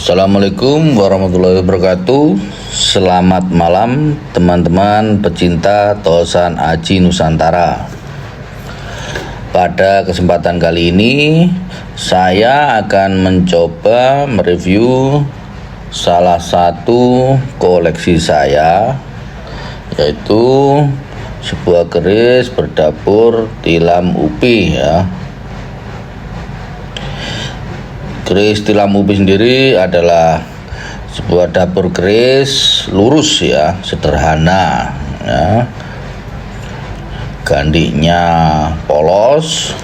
Assalamualaikum warahmatullahi wabarakatuh. Selamat malam teman-teman pecinta Tosan Aji Nusantara. Pada kesempatan kali ini saya akan mencoba mereview salah satu koleksi saya, yaitu sebuah keris berdapur tilam upi ya. Keris tilam upi sendiri adalah sebuah dapur keris lurus ya, sederhana ya. Gandinya polos,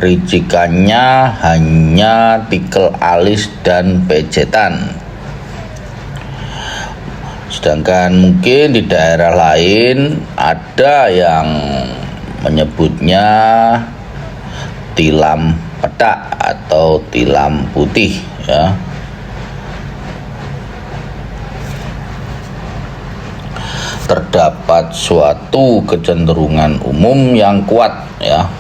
ricikannya hanya tikel alis dan pejetan. Sedangkan mungkin di daerah lain ada yang menyebutnya tilam petak atau tilam putih ya. Terdapat suatu kecenderungan umum yang kuat ya,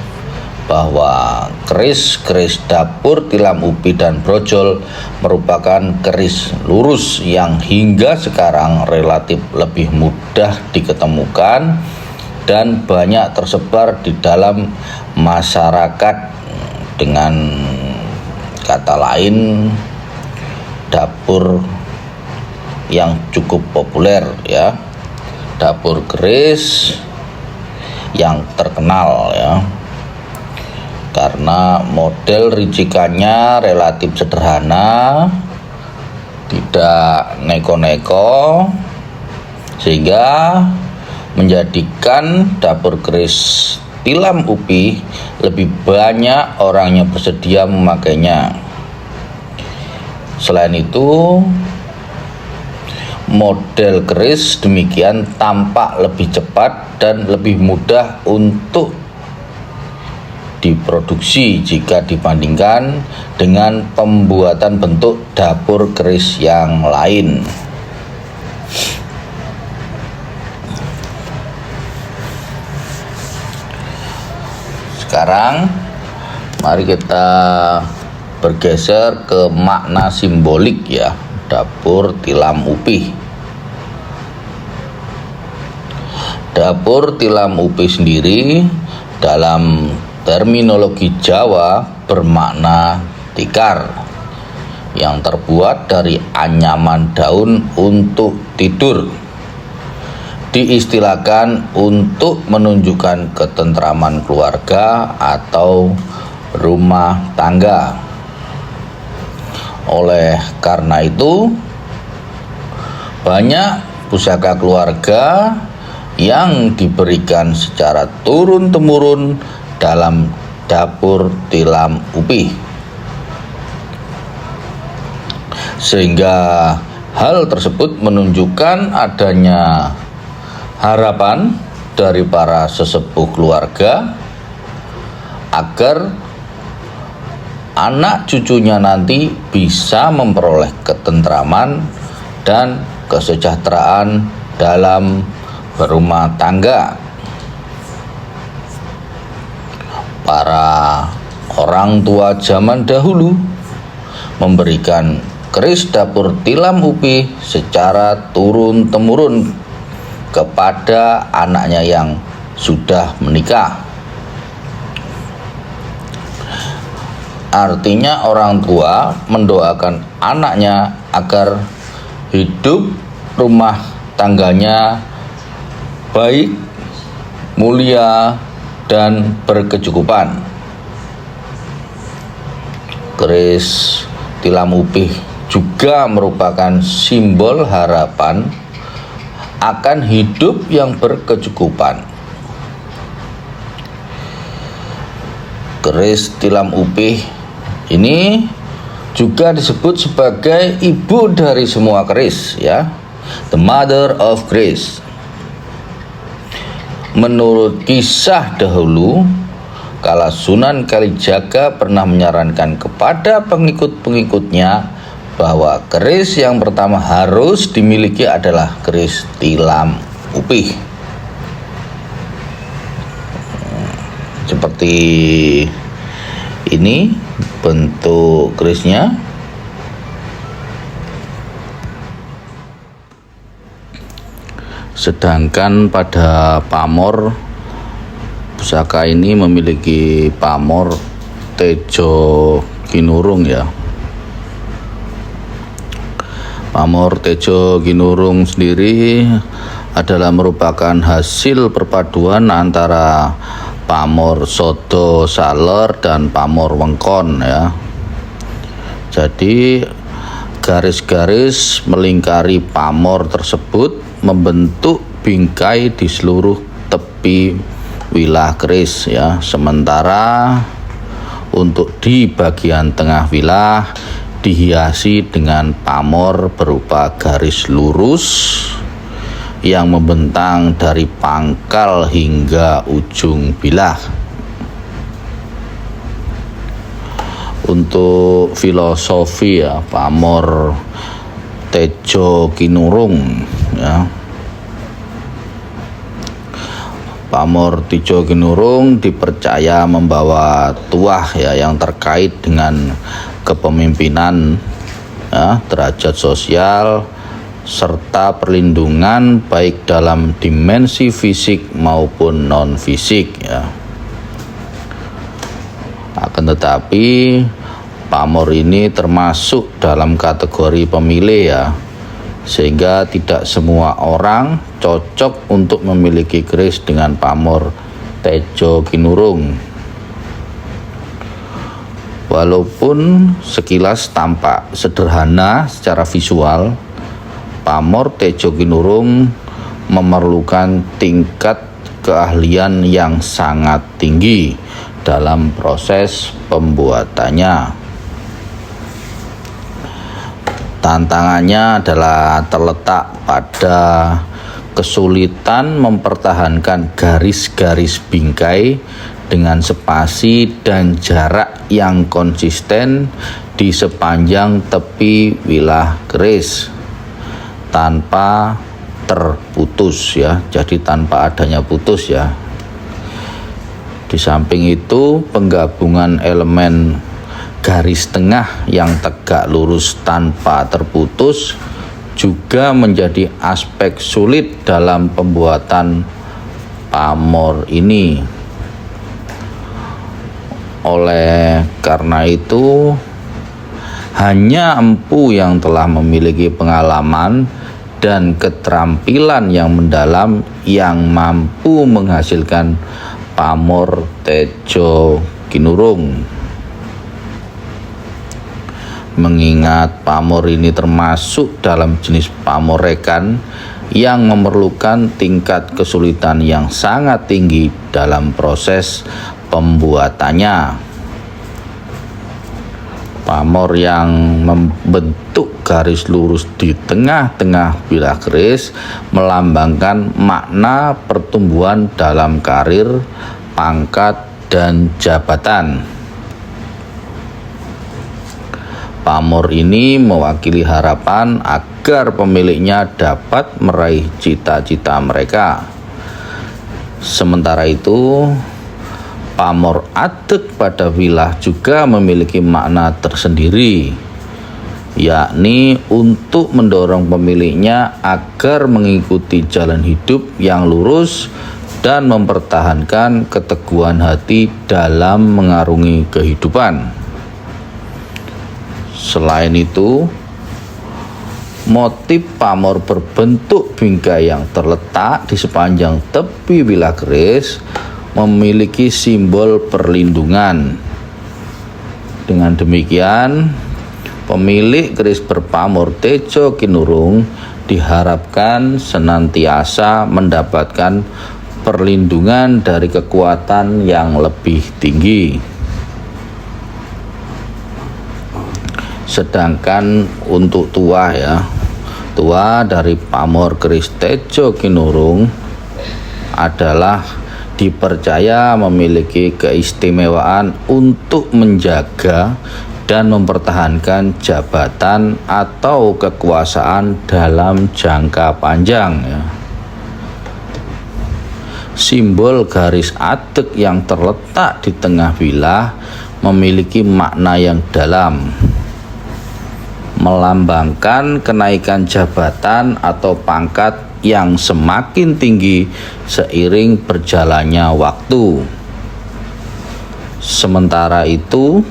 bahwa keris-keris dapur tilam upi dan brojol merupakan keris lurus yang hingga sekarang relatif lebih mudah diketemukan dan banyak tersebar di dalam masyarakat. Dengan kata lain, dapur yang cukup populer ya, dapur keris yang terkenal ya, karena model ricikannya relatif sederhana, tidak neko-neko, sehingga menjadikan dapur keris tilam upi lebih banyak orang yang bersedia memakainya. Selain itu, model keris demikian tampak lebih cepat dan lebih mudah untuk diproduksi jika dibandingkan dengan pembuatan bentuk dapur keris yang lain. Sekarang mari kita bergeser ke makna simbolik ya, dapur tilam upi. Dapur tilam upi sendiri dalam terminologi Jawa bermakna tikar yang terbuat dari anyaman daun untuk tidur. Diistilahkan untuk menunjukkan ketentraman keluarga atau rumah tangga. Oleh karena itu, banyak pusaka keluarga yang diberikan secara turun-temurun dalam dapur tilam upi, sehingga hal tersebut menunjukkan adanya harapan dari para sesepuh keluarga agar anak cucunya nanti bisa memperoleh ketentraman dan kesejahteraan dalam berumah tangga. Para orang tua zaman dahulu memberikan keris dapur tilam upi secara turun-temurun kepada anaknya yang sudah menikah. Artinya orang tua mendoakan anaknya agar hidup rumah tangganya baik, mulia, dan berkecukupan. Keris tilam upi juga merupakan simbol harapan akan hidup yang berkecukupan. Keris tilam upi ini juga disebut sebagai ibu dari semua keris ya, the mother of keris. Menurut kisah dahulu, kala Sunan Kalijaga pernah menyarankan kepada pengikut-pengikutnya bahwa keris yang pertama harus dimiliki adalah keris tilam upi. Seperti ini bentuk kerisnya. Sedangkan pada pamor, pusaka ini memiliki pamor Tejo Kinurung ya. Pamor Tejo Kinurung sendiri adalah merupakan hasil perpaduan antara pamor Sodo Saler dan pamor Wengkon ya. Jadi garis-garis melingkari pamor tersebut membentuk bingkai di seluruh tepi wilayah keris ya. Sementara untuk di bagian tengah wilayah dihiasi dengan pamor berupa garis lurus yang membentang dari pangkal hingga ujung bilah. Untuk filosofi ya, pamor Tejo Kinurung ya. Pamor Tejo Kinurung dipercaya membawa tuah ya yang terkait dengan kepemimpinan ya, derajat sosial serta perlindungan baik dalam dimensi fisik maupun non fisik ya. Akan tetapi pamor ini termasuk dalam kategori pemilih ya, sehingga tidak semua orang cocok untuk memiliki keris dengan pamor Tejo Kinurung. Walaupun sekilas tampak sederhana secara visual, pamor Tejo Kinurung memerlukan tingkat keahlian yang sangat tinggi dalam proses pembuatannya. Tantangannya adalah terletak pada kesulitan mempertahankan garis-garis bingkai dengan spasi dan jarak yang konsisten di sepanjang tepi wilayah keris tanpa terputus ya, jadi tanpa adanya putus ya. Di samping itu, penggabungan elemen garis tengah yang tegak lurus tanpa terputus juga menjadi aspek sulit dalam pembuatan pamor ini. Oleh karena itu, hanya empu yang telah memiliki pengalaman dan keterampilan yang mendalam yang mampu menghasilkan pamor Tejo Kinurung. Mengingat pamor ini termasuk dalam jenis pamor rekan yang memerlukan tingkat kesulitan yang sangat tinggi dalam proses pembuatannya. Pamor yang membentuk garis lurus di tengah-tengah bilah keris melambangkan makna pertumbuhan dalam karir, pangkat, dan jabatan. Pamor ini mewakili harapan agar pemiliknya dapat meraih cita-cita mereka. Sementara itu, pamor adek pada wilah juga memiliki makna tersendiri, yakni untuk mendorong pemiliknya agar mengikuti jalan hidup yang lurus dan mempertahankan keteguhan hati dalam mengarungi kehidupan. Selain itu, motif pamor berbentuk bingkai yang terletak di sepanjang tepi wilah keris memiliki simbol perlindungan. Dengan demikian, pemilik keris berpamor Tejo Kinurung diharapkan senantiasa mendapatkan perlindungan dari kekuatan yang lebih tinggi. Sedangkan untuk tuah ya, tuah dari pamor keris Tejo Kinurung adalah dipercaya memiliki keistimewaan untuk menjaga dan mempertahankan jabatan atau kekuasaan dalam jangka panjang ya. Simbol garis adek yang terletak di tengah wilah memiliki makna yang dalam, melambangkan kenaikan jabatan atau pangkat yang semakin tinggi seiring berjalannya waktu. Sementara itu,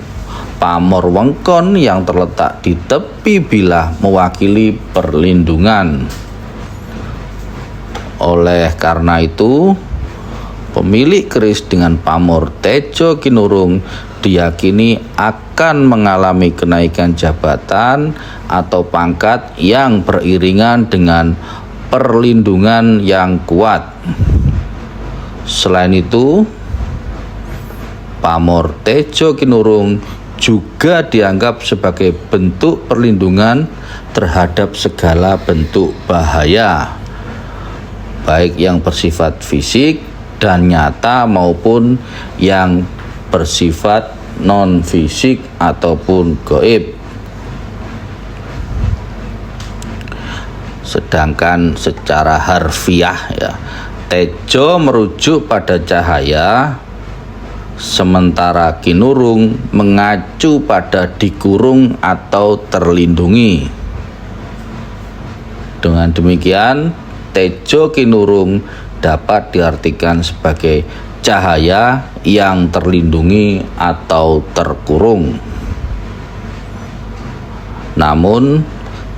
pamor wengkon yang terletak di tepi bilah mewakili perlindungan. Oleh karena itu, pemilik keris dengan pamor Tejo Kinurung diyakini akan mengalami kenaikan jabatan atau pangkat yang beriringan dengan perlindungan yang kuat. Selain itu, pamor Tejo Kinurung juga dianggap sebagai bentuk perlindungan terhadap segala bentuk bahaya, baik yang bersifat fisik dan nyata maupun yang bersifat non-fisik ataupun gaib. Sedangkan secara harfiah ya, Tejo merujuk pada cahaya, sementara Kinurung mengacu pada dikurung atau terlindungi. Dengan demikian, Tejo Kinurung dapat diartikan sebagai cahaya yang terlindungi atau terkurung. Namun,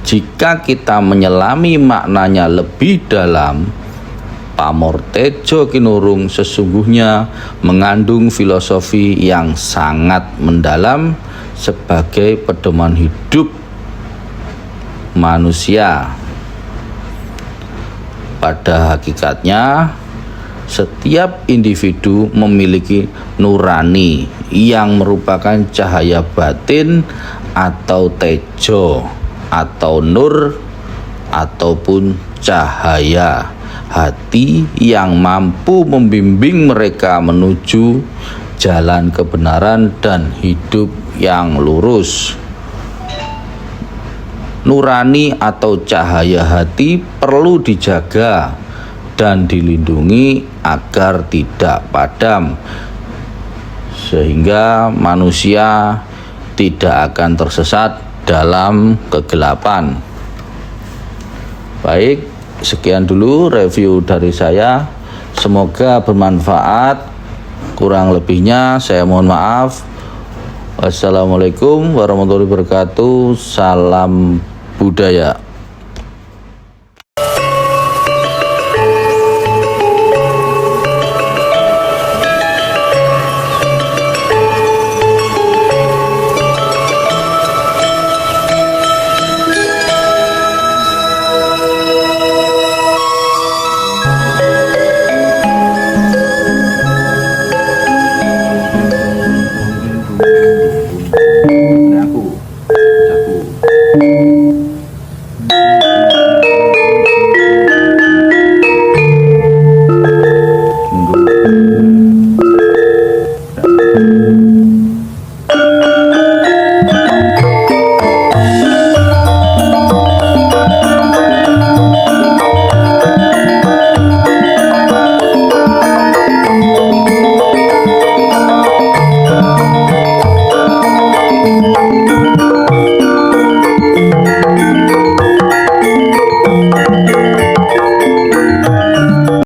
jika kita menyelami maknanya lebih dalam, pamor Tejo Kinurung sesungguhnya mengandung filosofi yang sangat mendalam sebagai pedoman hidup manusia. Pada hakikatnya, setiap individu memiliki nurani yang merupakan cahaya batin atau tejo atau nur ataupun cahaya hati yang mampu membimbing mereka menuju jalan kebenaran dan hidup yang lurus. Nurani atau cahaya hati perlu dijaga dan dilindungi agar tidak padam, sehingga manusia tidak akan tersesat dalam kegelapan. Baik, sekian dulu review dari saya. Semoga bermanfaat. Kurang lebihnya saya mohon maaf. Wassalamualaikum warahmatullahi wabarakatuh. Salam budaya.